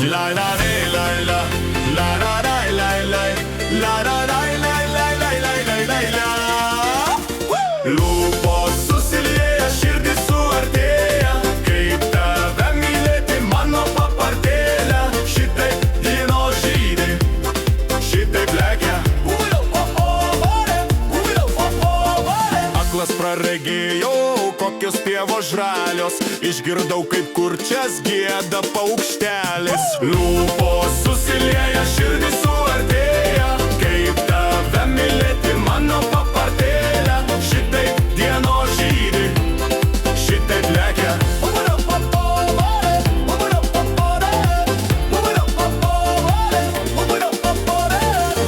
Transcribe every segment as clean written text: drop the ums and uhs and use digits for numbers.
La la la la la la la la la la la la la la la la la la. Lūpos susilieja, širdis suartėja, kaip tave mylėti mano papardėlė. Šitaip dienos žydi, šitaip lekia. Aklas praregėjau, kokios pievos žalios, išgirdau, kaip kurčias gieda paukštelis. Lūpos susilieja, širdis suartėja, kaip tave mylėti mano papardėlė. Šitaip dienos žydi, šitaip lekia.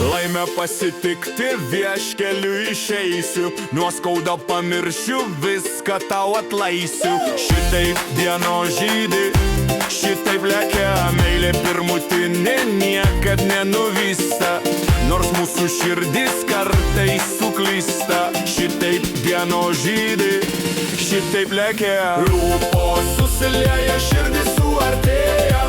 Laimę pasitikti vieškeliu išeisiu, nuoskaudą pamiršiu, viską tau atlaisiu. Šitaip dienos žydi, šitaip lekia. Meilė pirmutinė niekad nenuvysta, nors mūsų širdis kartais suklysta. Šitaip dienos žydi, šitaip lekia. Lūpos susilieja, širdis suartėja,